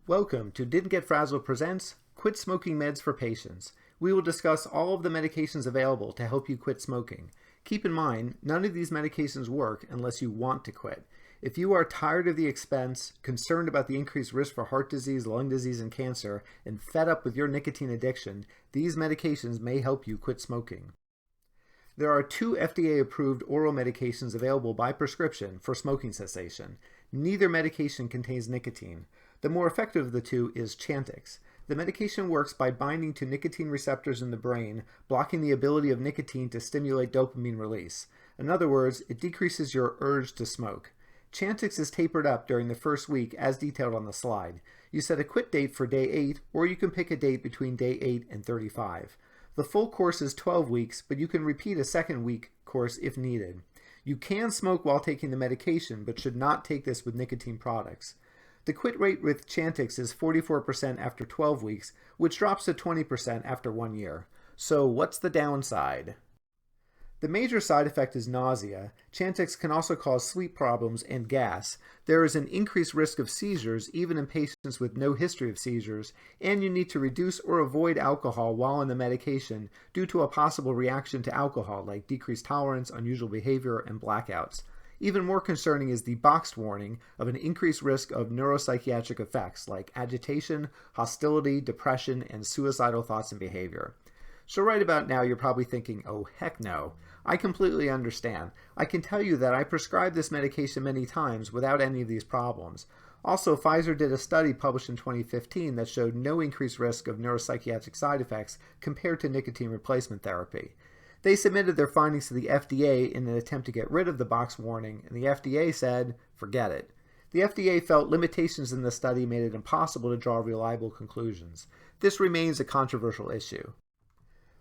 Welcome to Didn't Get Frazzled presents Quit Smoking Meds for Patients. We will discuss all of the medications available to help you quit smoking. Keep in mind, none of these medications work unless you want to quit. If you are tired of the expense, concerned about the increased risk for heart disease, lung disease, and cancer, and fed up with your nicotine addiction, these medications may help you quit smoking. There are 2 FDA-approved oral medications available by prescription for smoking cessation. Neither medication contains nicotine. The more effective of the 2 is Chantix. The medication works by binding to nicotine receptors in the brain, blocking the ability of nicotine to stimulate dopamine release. In other words, it decreases your urge to smoke. Chantix is tapered up during the first week as detailed on the slide. You set a quit date for day 8, or you can pick a date between day 8 and 35. The full course is 12 weeks, but you can repeat a second week course if needed. You can smoke while taking the medication, but should not take this with nicotine products. The quit rate with Chantix is 44% after 12 weeks, which drops to 20% after 1 year. So what's the downside? The major side effect is nausea. Chantix can also cause sleep problems and gas. There is an increased risk of seizures even in patients with no history of seizures, and you need to reduce or avoid alcohol while on the medication due to a possible reaction to alcohol like decreased tolerance, unusual behavior, and blackouts. Even more concerning is the boxed warning of an increased risk of neuropsychiatric effects like agitation, hostility, depression, and suicidal thoughts and behavior. So right about now you're probably thinking, oh heck no. I completely understand. I can tell you that I prescribed this medication many times without any of these problems. Also, Pfizer did a study published in 2015 that showed no increased risk of neuropsychiatric side effects compared to nicotine replacement therapy. They submitted their findings to the FDA in an attempt to get rid of the box warning, and the FDA said, forget it. The FDA felt limitations in the study made it impossible to draw reliable conclusions. This remains a controversial issue.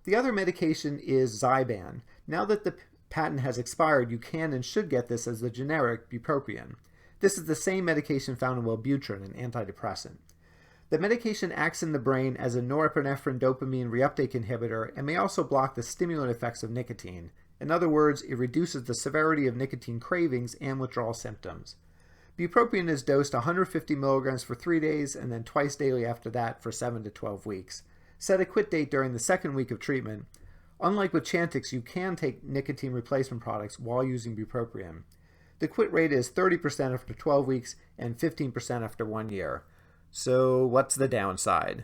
The other medication is Zyban. Now that the patent has expired, you can and should get this as the generic bupropion. This is the same medication found in Wellbutrin, an antidepressant. The medication acts in the brain as a norepinephrine dopamine reuptake inhibitor and may also block the stimulant effects of nicotine. In other words, it reduces the severity of nicotine cravings and withdrawal symptoms. Bupropion is dosed 150 milligrams for 3 days and then twice daily after that for 7 to 12 weeks. Set a quit date during the second week of treatment. Unlike with Chantix, you can take nicotine replacement products while using bupropion. The quit rate is 30% after 12 weeks and 15% after 1 year. So what's the downside?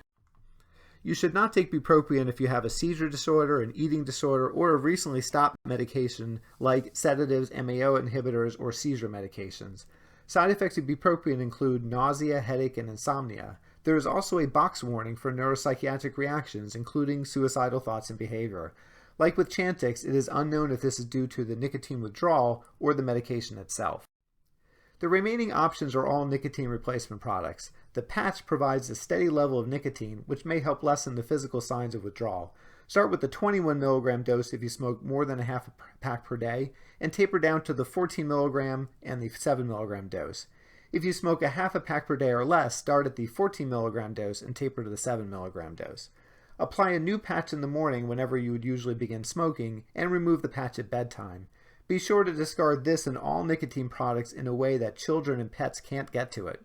You should not take bupropion if you have a seizure disorder, an eating disorder, or have recently stopped medication like sedatives, MAO inhibitors, or seizure medications. Side effects of bupropion include nausea, headache, and insomnia. There is also a box warning for neuropsychiatric reactions, including suicidal thoughts and behavior. Like with Chantix, it is unknown if this is due to the nicotine withdrawal or the medication itself. The remaining options are all nicotine replacement products. The patch provides a steady level of nicotine, which may help lessen the physical signs of withdrawal. Start with the 21 milligram dose if you smoke more than a half a pack per day, and taper down to the 14 milligram and the 7 milligram dose. If you smoke a half a pack per day or less, start at the 14 milligram dose and taper to the 7 milligram dose. Apply a new patch in the morning whenever you would usually begin smoking, and remove the patch at bedtime. Be sure to discard this and all nicotine products in a way that children and pets can't get to it.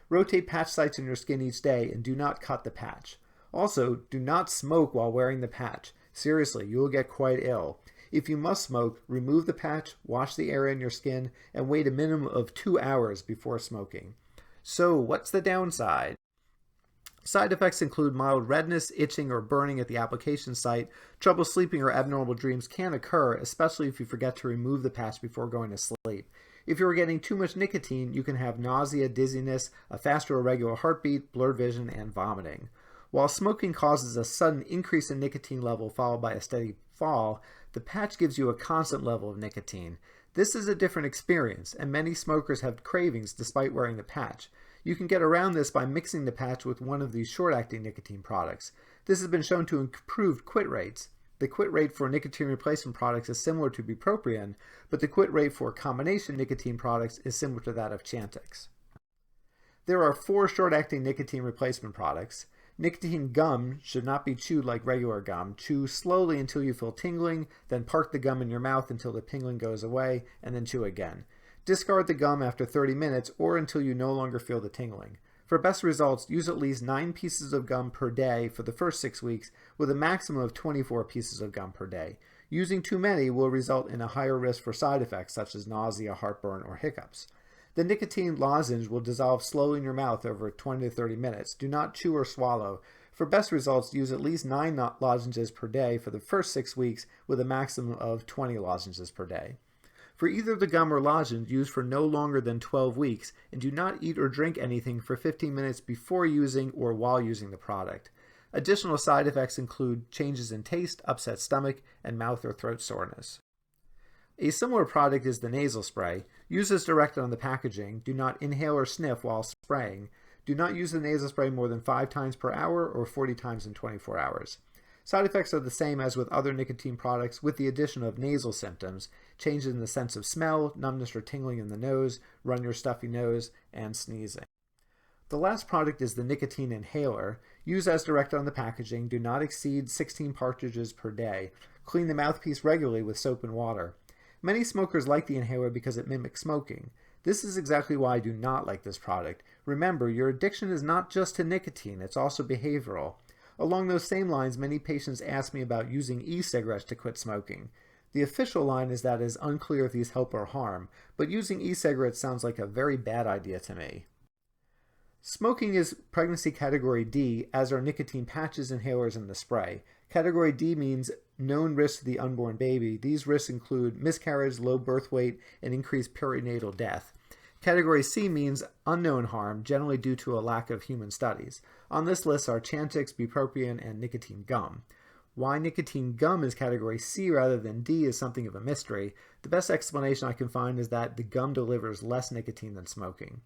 Rotate patch sites in your skin each day and do not cut the patch. Also, do not smoke while wearing the patch. Seriously, you will get quite ill. If you must smoke, remove the patch, wash the area in your skin, and wait a minimum of 2 hours before smoking. So what's the downside? Side effects include mild redness, itching, or burning at the application site. Trouble sleeping or abnormal dreams can occur, especially if you forget to remove the patch before going to sleep. If you are getting too much nicotine, you can have nausea, dizziness, a fast or irregular heartbeat, blurred vision, and vomiting. While smoking causes a sudden increase in nicotine level followed by a steady fall, the patch gives you a constant level of nicotine. This is a different experience, and many smokers have cravings despite wearing the patch. You can get around this by mixing the patch with one of these short-acting nicotine products. This has been shown to improve quit rates. The quit rate for nicotine replacement products is similar to bupropion, but the quit rate for combination nicotine products is similar to that of Chantix. There are 4 short-acting nicotine replacement products. Nicotine gum should not be chewed like regular gum. Chew slowly until you feel tingling, then park the gum in your mouth until the tingling goes away, and then chew again. Discard the gum after 30 minutes or until you no longer feel the tingling. For best results, use at least 9 pieces of gum per day for the first 6 weeks, with a maximum of 24 pieces of gum per day. Using too many will result in a higher risk for side effects such as nausea, heartburn, or hiccups. The nicotine lozenge will dissolve slowly in your mouth over 20 to 30 minutes. Do not chew or swallow. For best results, use at least 9 lozenges per day for the first 6 weeks, with a maximum of 20 lozenges per day. For either the gum or lozenge, use for no longer than 12 weeks, and do not eat or drink anything for 15 minutes before using or while using the product. Additional side effects include changes in taste, upset stomach, and mouth or throat soreness. A similar product is the nasal spray. Use as directed on the packaging. Do not inhale or sniff while spraying. Do not use the nasal spray more than 5 times per hour or 40 times in 24 hours. Side effects are the same as with other nicotine products, with the addition of nasal symptoms, changes in the sense of smell, numbness or tingling in the nose, run your stuffy nose, and sneezing. The last product is the nicotine inhaler. Use as directed on the packaging. Do not exceed 16 cartridges per day. Clean the mouthpiece regularly with soap and water. Many smokers like the inhaler because it mimics smoking. This is exactly why I do not like this product. Remember, your addiction is not just to nicotine, it's also behavioral. Along those same lines, many patients ask me about using e-cigarettes to quit smoking. The official line is that it is unclear if these help or harm, but using e-cigarettes sounds like a very bad idea to me. Smoking is pregnancy category D, as are nicotine patches, inhalers, and the spray. Category D means known risks to the unborn baby. These risks include miscarriage, low birth weight, and increased perinatal death. Category C means unknown harm, generally due to a lack of human studies. On this list are Chantix, bupropion, and nicotine gum. Why nicotine gum is category C rather than D is something of a mystery. The best explanation I can find is that the gum delivers less nicotine than smoking.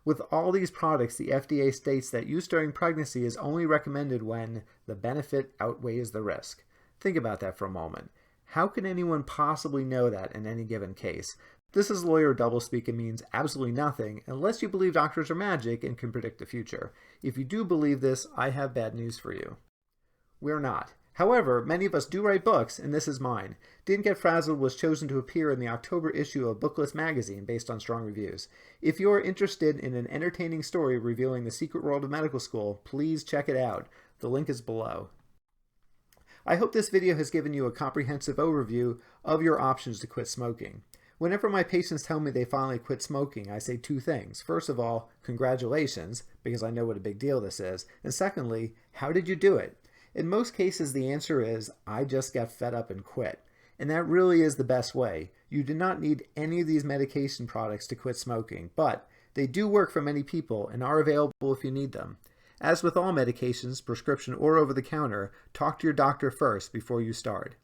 With all these products, the FDA states that use during pregnancy is only recommended when the benefit outweighs the risk. Think about that for a moment. How can anyone possibly know that in any given case? This is lawyer doublespeak and means absolutely nothing unless you believe doctors are magic and can predict the future. If you do believe this, I have bad news for you. We're not. However, many of us do write books, and this is mine. Didn't Get Frazzled was chosen to appear in the October issue of Booklist magazine based on strong reviews. If you are interested in an entertaining story revealing the secret world of medical school, please check it out. The link is below. I hope this video has given you a comprehensive overview of your options to quit smoking. Whenever my patients tell me they finally quit smoking, I say 2 things. First of all, congratulations, because I know what a big deal this is. And secondly, how did you do it? In most cases, the answer is, I just got fed up and quit. And that really is the best way. You do not need any of these medication products to quit smoking, but they do work for many people and are available if you need them. As with all medications, prescription or over-the-counter, talk to your doctor first before you start.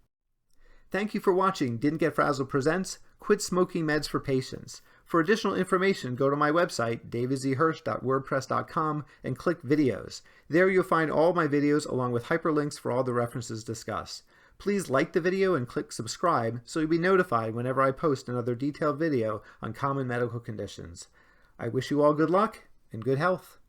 Thank you for watching Didn't Get Frazzled Presents Quit Smoking Meds for Patients. For additional information, go to my website, davidzhirsch.wordpress.com, and click Videos. There you'll find all my videos along with hyperlinks for all the references discussed. Please like the video and click subscribe so you'll be notified whenever I post another detailed video on common medical conditions. I wish you all good luck and good health.